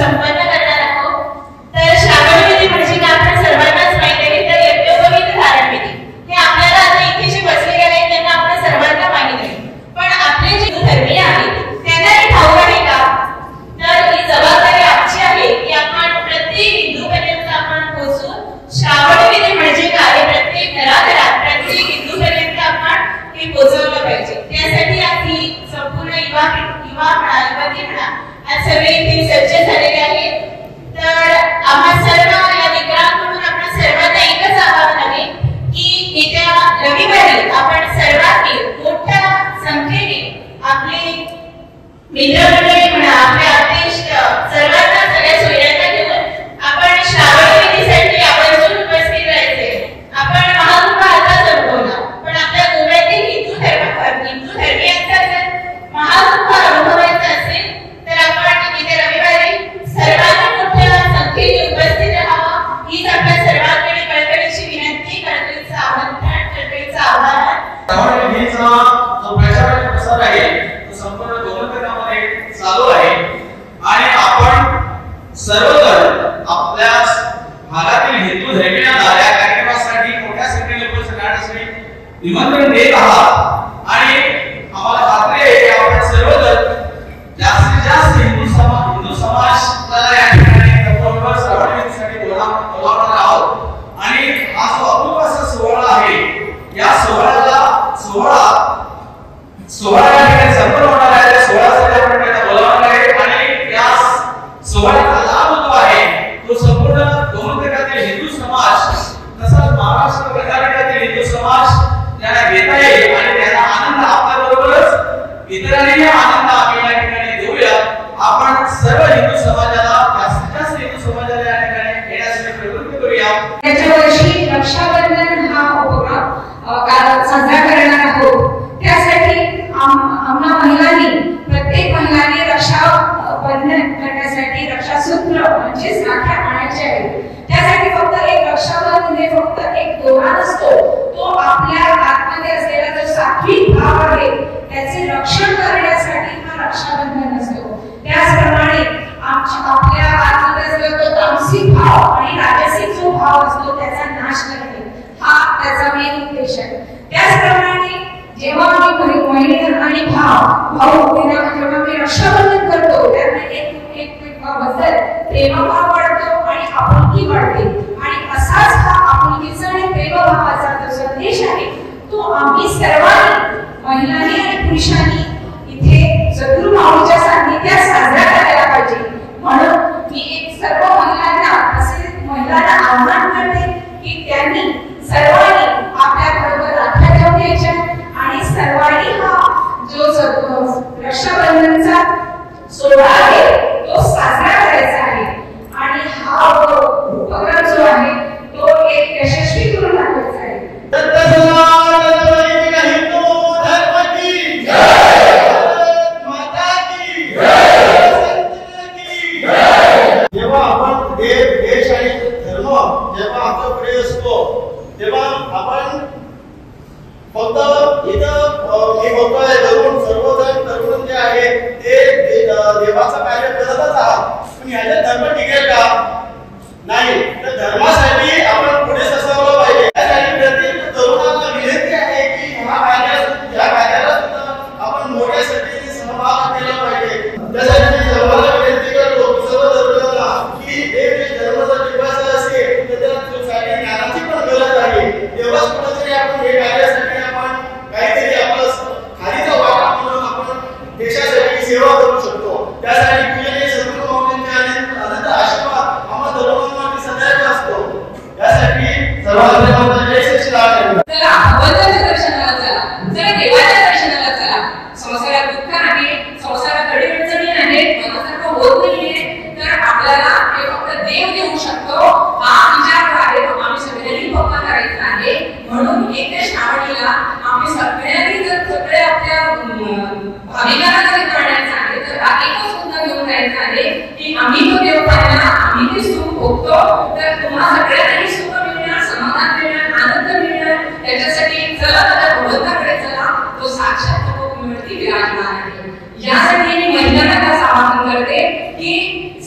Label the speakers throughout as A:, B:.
A: संपन्न करणार आहोत। तर श्रावण विधी म्हणजे काय आपण सर्वांनाच माहिती आहे, तर यज्ञोपवीत धारण विधी हे आपल्याला आता इथे जे बसले गेले त्यांना आपण सर्वांना माहिती आहे, पण आपले जे धर्मीय आहेत त्यांना हे ठाऊक आहे का? तर ही जबाबदारी आमची आहे की आपण प्रत्येक हिंदूपर्यंत आपण पोहोचून श्रावण विधी म्हणजे काय प्रत्येक घराघरात प्रत्येक हिंदूपर्यंत आपण हे पोहोचवलं पाहिजे। त्यासाठी आधी संपूर्ण युवा युवती म्हणा आज सगळे इथे सज्ज झालेले आहेत। तर आम्हा सर्व या मित्रांकडून आपण सर्वांना एकच आवाहन आहे की येत्या रविवारी आपण सर्वांनी मोठ्या संख्येने आपले मित्रमंडळी म्हणा आपले आदेश सर्वांना सगळ्या सोयऱ्यांना घेऊन आपण श्रावण विधीसाठी आवर्जून उपस्थित राहायचे। आपण महाकुंभ आता संपवला, पण आपल्या गोव्यातील हिंदू धर्मियांचा जर महाकुंभ अनुभवायचा असेल तर आपण येत्या रविवारी सर्वांनी मोठ्या संख्येने उपस्थित राहावं हीच आपल्या सर्वांकडे कळकळीची विनंती, कळकळीचं आमंत्रण, कळकळीचं आव्हान।
B: श्रावण विधीचा जो प्रचार आहे तो संपूर्ण गोमंतकामध्ये चालू आहे आणि आपण सर्वजण आपल्या भागातील हिंदू धर्मियांना या कार्यक्रमासाठी मोठ्या संख्येने उपस्थित राहण्यासाठी निमंत्रण देत आहात आणि आम्हाला खात्री आहे की आपण सर्वजण जास्तीत जास्त हिंदू समाजाला या ठिकाणी तपोवन श्रावण विधीसाठी बोलावणार आहोत आणि हा जो अपूर्व असा सोहळा आहे या सोहळा या ठिकाणी संपन्न होणार आहे। त्या सोहळ्यासाठी आपण त्यांना बोलावणार आहे आणि या सोहळ्याचा लाभ होतो आहे तो संपूर्ण गोमंतकातील हिंदू समाज तसंच महाराष्ट्र कर्नाटकातील हिंदू समाज त्यांना घेता येईल आणि त्यांना आनंद आपल्याबरोबरच इतरांनाही आनंद आम्ही या ठिकाणी देऊया। आपण सर्व हिंदू समाजाला जास्तीत जास्त हिंदू समाजाला या ठिकाणी येण्यासाठी प्रवृत्त करूया।
C: याच्या वर्षी रक्षाबंधन हा उपक्रम साजरा करणार आहोत। त्यासाठी आम्हा महिलांनी प्रत्येक महिलांनी रक्षाबंधन करण्यासाठी रक्षासूत्र म्हणजे राख्या आणायच्या आहेत। त्यासाठी फक्त एक रक्षाबंधन हे फक्त एक दोरा नसतो, तो आपल्या आतमध्ये असलेला जो सात्विक भाव आहे त्याचे रक्षण करण्यासाठी हा रक्षाबंधन असतो। त्याचप्रमाणे आपल्या आतमध्ये असलेला तो तामसिक भाव आणि राजसिक जो भाव असतो त्याचा नाश करणे हा त्याचा मेन उद्देश आहे। त्याचप्रमाणे जेव्हा आम्ही बहीण आणि भाऊ जेव्हा मी रक्षाबंधन करतो त्यांना एकमेकांबद्दल प्रेमभाव वाढतो आणि आपुलकी वाढते आणि असाच हा आपुलकीचा आणि प्रेमभावाचा जो संदेश आहे तो आम्ही सर्वांनी महिलांनी आणि पुरुषांनी इथे सद्गुरू माऊलीच्या सान्निध्यात साजरा करायला पाहिजे। म्हणून मी एक सर्व महिलांना आव्हान करते की त्यांनी सर्वांनी आपल्या बरोबर राख्या घेऊन यायच्या आणि सर्वांनी हा जो रक्षाबंधनचा सोहळा आहे तो साजरा करायचा आहे आणि हा उपक्रम जो आहे तो एक यशस्वी करून दाखवायचा आहे।
D: जेव्हा आपण देश आणि धर्म जेव्हा आपल्याकडे असतो तेव्हा आपण फक्त इथं मी बघतोय सर्वजण तरुण जे आहेत ते देवाचं कार्य करतच आहात, पण ह्याच्यात धर्म टिकेल का? नाही। तर धर्मासाठी आपण पुढे सरसावलं पाहिजे। त्यासाठी प्रत्येक तरुणाला विनंती आहे की या कार्याला आपण मोठ्या संख्येने सहभाग केला पाहिजे। त्यासाठी सर्वांना विनंती करतो सर्व तरुणांना की देव धर्म जर टिकवायचा असेल तर त्याला ज्ञानाची पण गरज आहे। तेव्हाच कुठेतरी आपण हे कार्यासाठी आपण काहीतरी आपलं खालीचा वाटा म्हणून आपण देशासाठी सेवा करू शकतो। त्यासाठी पूजनीय सद्गुरू माऊलींचे अनंत आशीर्वाद आम्हा तरुणांना सदैव असतो। त्यासाठी सर्वांना जय श्री राम।
C: चला भगवंताच्या दर्शनाला चला, चला देवाच्या दर्शनाला चला। संसारात दुःख आहे, संसारात अडीअडचणी आहेत, मनासारखं होत नाहीये, तर आपल्याला हे फक्त देव देऊ शकतो हा विचार आहे। आम्ही सगळ्यांनी भक्ती करायचं आहे। म्हणून येत्या श्रावणीला आम्ही सगळ्यांनी जर सगळे आपल्या भाविकांना जर करण्याचं आहे तर एकच मुद्दा घेऊन जायचा आहे की आम्ही तो देव पाहिला, आम्ही ते सुख भोगतो, तर तुम्हा सगळ्यांनाही सुख मिळणार, समाधान मिळणार, आनंद मिळणार। त्याच्यासाठी चला भगवंताकडे चला, तो साक्षात विराजमान आहे। यासाठी मी महिलांना असं आवाहन करते की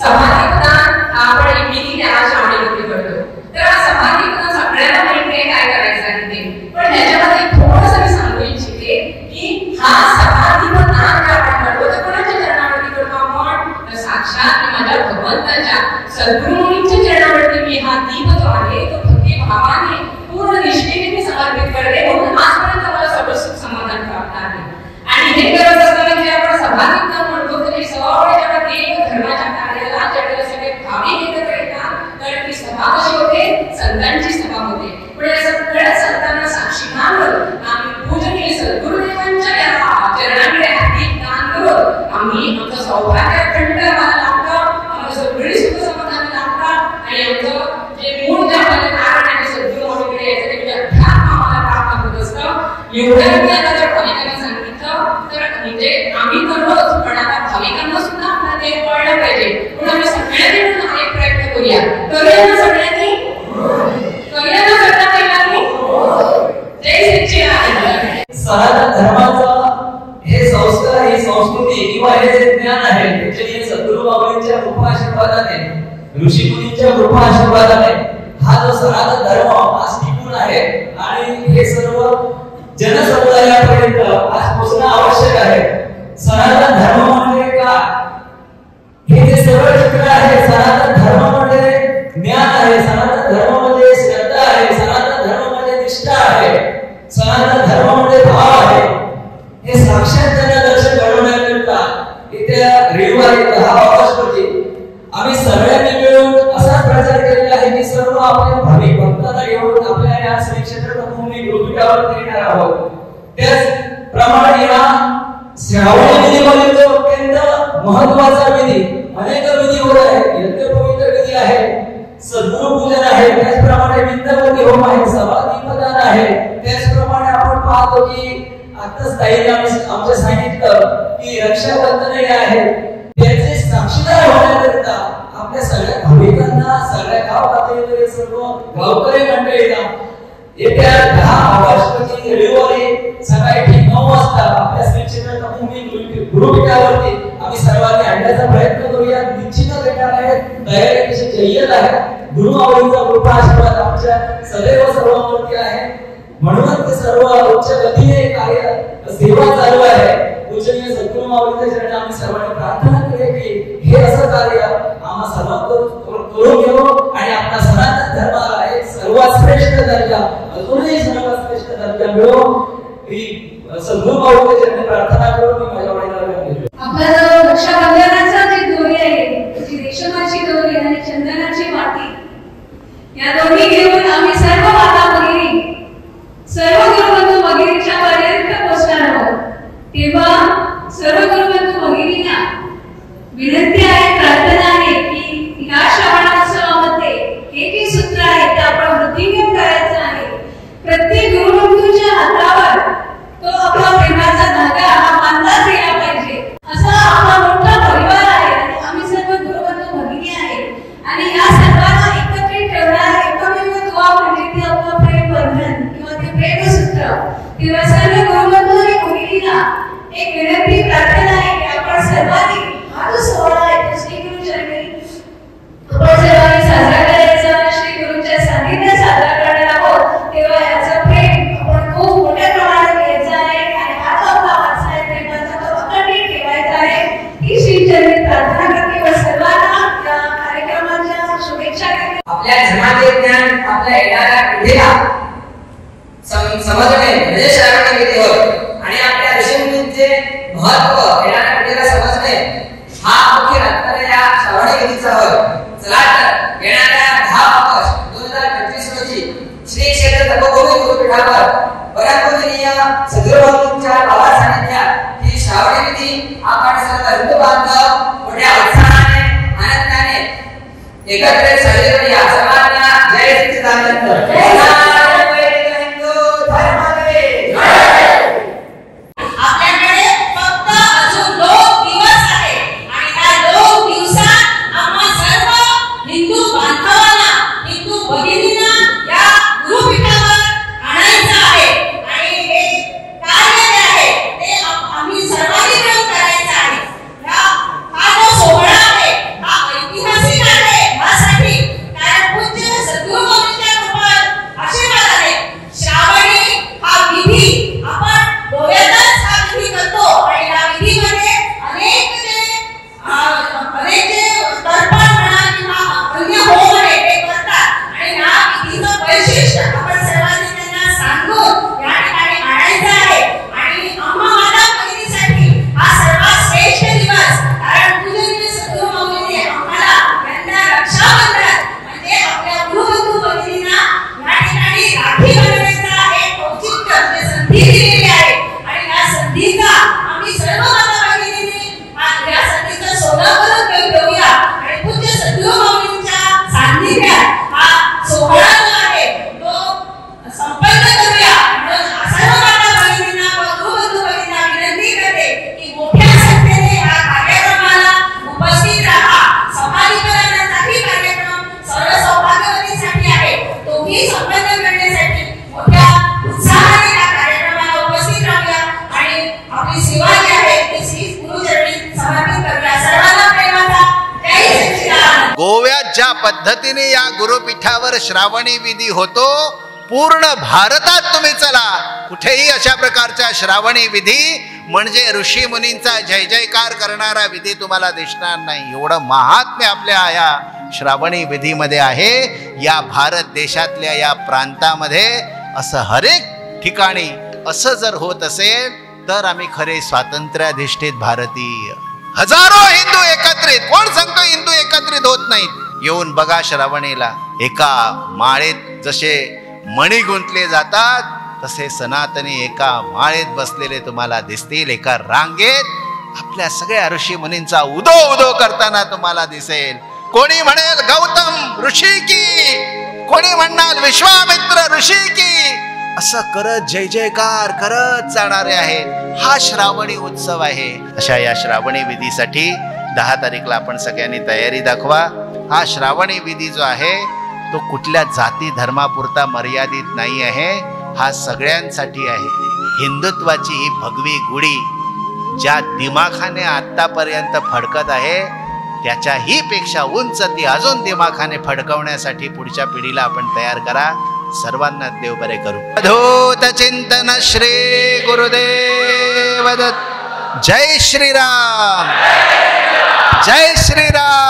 C: समाधीप्रदान आपण इमिली त्याला श्रावणीमध्ये करतो. तर हा समाधीप्रदान सगळ्यांना माहिती आहे काय करायचं आहे ते, पण ह्याच्यामध्ये थोडंसं मी सांगू इच्छिते की हा समाधीप्रदान जे आपण करतो ते कोणाच्या चरणावरती करतो आपण? साक्षात माझ्या भगवंताच्या सद्गुरूंच्या चरणावरती मी हा दीप जो आहे तो भक्ती भावाने पूर्ण निष्ठेने मी समर्पित करते, म्हणून आजपर्यंत मला सगळं सुख समाधान प्राप्त आहे. आणि हे करत असताना जे आपण समाधीप्रदान म्हणतो तरी सगळ्या जेव्हा देव धर्माच्या कार्याला ज्यावेळेला सगळे भाविक एकत्र येतात तर ती सभा कशी होते? संतांची सभा होते. पण या सगळ्या संतांना साक्षी मानून आम्ही पूजनीय सद्गुरुदेवांच्या या चरणाकडे हाती दान करून आम्ही आमचं सौभाग्य अखंड आम्हाला लागतं, आम्हाला सगळी सुख समाधान लागतात आणि आमचं जे मूळ जे आपल्याला कारण आहे सद्गुरू माऊलीकडे यायचं ते म्हणजे अध्यात्म आम्हाला प्राप्त होत असतं. एवढं मी आता जर भाविकांना सांगितलं तर म्हणजे आम्ही करतोच, पण आता भाविकांना सुद्धा आपल्याला ते कळलं पाहिजे. पण आम्ही सगळ्यांनी मिळून हा एक प्रयत्न करूया. करूया ना सगळ्यांनी? करूया ना सगळ्या महिलांनी? जय सच्चिदानंद.
E: सनातन धर्माचा हे संस्कार, ही संस्कृती किंवा हे जे ज्ञान आहे त्याचे सद्गुरू माऊलींच्या कृपा आशीर्वादाने, ऋषी मुनींच्या कृपा आशीर्वादाने हा जो सनातन धर्म आज टिकून आहे आणि हे सर्व जनसमुदायापर्यंत आज पोहोचणं आवश्यक आहे. सनातन धर्म म्हणजे काय? हे जे सरळ चित्र आहे. सनातन धर्म म्हणजे ज्ञान आहे, सनातन धर्म म्हणजे श्रद्धा आहे, सनातन धर्म म्हणजे निष्ठा आहे, सनातन धर्म म्हणजे भाव आहे. हे साक्षात जनदर्शन घडवण्याकरता येत्या रविवारी 10 ऑगस्ट रोजी आम्ही सगळ्यांनी मिळून असा प्रचार केलेला आहे की सर्व आपल्या भाविक भक्तांना घेऊन आपल्या या श्री क्षेत्र भूमी गुरुपीठावर येणार आहोत. त्याचप्रमाणे या श्रावणी विधीमध्ये जो अत्यंत महत्त्वाचा विधी, अनेक विधी होत आहेत, यज्ञोपवीत विधी आहे, सद्गुरू पूजन आहे, त्याचप्रमाणे विंदवती होम आहे, समाधीप्रदान आहे. त्याचप्रमाणे आपण पाहतो की आताच ताईने आमच्या सांगितलं की रक्षाबंधन हे आहे. त्याचे साक्षीदार होण्याकरिता आपल्या सगळ्या भाविकांना, सगळ्या गाव पातळीवरील सर्व गावकरी मंडळींना येत्या 10 ऑगस्ट रोजी रविवारी सकाळी ठीक 9 वाजता आपल्या श्री क्षेत्र भूमी गुरुपीठावरती आम्ही सर्वांनी आणण्याचा प्रयत्न करूया. निश्चितच येणार आहे, तयारी कशी जय्यत आहे. गुरु माऊलींचा कृपा आशीर्वाद आमच्या सदैव सर्वांवरती आहे, म्हणून ते सर्व उच्च गतीने कार्य सेवा चालू आहे. पूजनीय सद्गुरू माऊलींच्या चरणी आम्ही सर्वांनी प्रार्थना करूया की हे असं कार्य आम्हा सर्वांकडून करून घेऊ आणि आपला सनातन धर्माला एक सर्वात श्रेष्ठ दर्जा, अजूनही सर्वात श्रेष्ठ दर्जा मिळो ही सद्गुरू माऊलींच्या चरणी प्रार्थना करून मी माझ्या वडिलांना विनंती करतो.
C: आपला जो रक्षाबंधनाचा जी दोरी आहे, जी रेशमाची दोरी आणि चंदनाची वाटी, या दोन्ही घेऊन आम्ही सर्व माता भगिनी, सर्व गुरुबंधू भगिनीच्या पर्यंत पोहोचणार आहोत. तेव्हा सर्व गुरुबंधू भगिनींना विनंती आहे, प्रार्थना आहे की या श्रावणोत्सवामध्ये हे जे सूत्र आहे ते आपण वृद्धिंगम करायचं आहे. प्रत्येक गुरुबंधूच्या हातावर तो आपला प्रेमाचा धागा हा बांधलाच गेला पाहिजे. असा आपला मोठा परिवार आहे आणि आम्ही सर्व गुरुबंधू भगिनी आहे आणि या सर्वांना एकत्रित ठेवणारा एकमेव दुवा म्हणजे ते आपलं प्रेम बंधन किंवा ते प्रेमसूत्र. तेव्हा सर्व गुरुबंधू आणि भगिनींना एक विनंती, प्रार्थना आहे की आपण सर्वांनी हा जो सोहळा आहे तो श्री गुरु चरणी आपण सर्वांनी साजरा करायचा, श्री गुरुच्या सानिध्यात साजरा करणार आहोत. तेव्हा याचं प्रेम आपण खूप मोठ्या प्रमाणात घ्यायचं आहे आणि हा जो आपला वारसा आहे प्रेमाचा तो अखंडित ठेवायचा आहे. ही श्री चरणी प्रार्थना करते व सर्वांना या कार्यक्रमाच्या शुभेच्छा देते.
E: आपल्या धर्माचे ज्ञान आपल्या येणाऱ्या पिढीला समजणे म्हणजे श्रावण विधी होय आणि आपल्या ऋषीमुनींचे महत्त्व येणाऱ्या पिढीला समजणे हा मुख्य तात्पर्य या श्रावण विधीचा होय. चला तर येणाऱ्या 10 ऑगस्ट 2025 रोजी श्री क्षेत्र तपोभूमी गुरुपीठावर परमपूजनीय सद्गुरूंच्या बाबा सानिध्यात ही श्रावण विधी आपण सर्व हिंदू बांधव मोठ्या उत्साहाने, आनंदाने एकत्र साजरी करूया. सर्वांना जय सच्चिदानंद.
A: आपल्याकडे फक्त अजून 2 दिवस आहे आणि या 2 दिवसात आम्हा सर्व हिंदू बांधवांना, हिंदू भगिनींना या गुरुपीठावर आणायचं आहे आणि हे कार्य जे आहे ते आम्ही सर्वांनी मिळून करायचं आहे. हा जो सोहळा आहे हा
F: ज्या पद्धतीने या गुरुपीठावर श्रावणी विधी होतो, पूर्ण भारतात तुम्ही चला, कुठेही अशा प्रकारच्या श्रावणी विधी म्हणजे ऋषी मुनींचा जय जयकार करणारा विधी तुम्हाला दिसणार नाही. एवढं महात्म्य आपल्या या श्रावणी विधीमध्ये आहे. या भारत देशातल्या या प्रांतामध्ये असं हरेक ठिकाणी असं जर होत असेल तर आम्ही खरे स्वातंत्र्याधिष्ठित भारतीय. हजारो हिंदू एकत्रित, कोण सांगतो हिंदू एकत्रित होत नाहीत? येऊन बघा श्रावणीला. एका माळेत जसे मणी गुंतले जातात तसे सनातनी एका माळेत बसलेले तुम्हाला दिसतील. एका रांगेत आपल्या सगळ्या ऋषी मुनींचा उदो उदो करताना तुम्हाला दिसेल. कोणी म्हणेल गौतम ऋषी की, कोणी म्हणणार विश्वामित्र ऋषी की, असं करत जय जयकार करत जाणारे आहेत. हा श्रावणी उत्सव आहे. अशा या श्रावणी विधीसाठी 10 तारीखला आपण सगळ्यांनी तयारी दाखवा. हा श्रावणी विधी जो आहे तो कुठल्या जाती धर्मापुरता मर्यादित नाही आहे, हा सगळ्यांसाठी आहे. हिंदुत्वाची ही भगवी गुढी ज्या दिमाखाने आतापर्यंत फडकत आहे त्याच्याही पेक्षा उंच ती अजून दिमाखाने फडकवण्यासाठी पुढच्या पिढीला आपण तयार करा. सर्वांना देव बरे करू. अधोत चिंतन श्री गुरुदेव दत्त. जय श्रीराम, जय श्रीराम.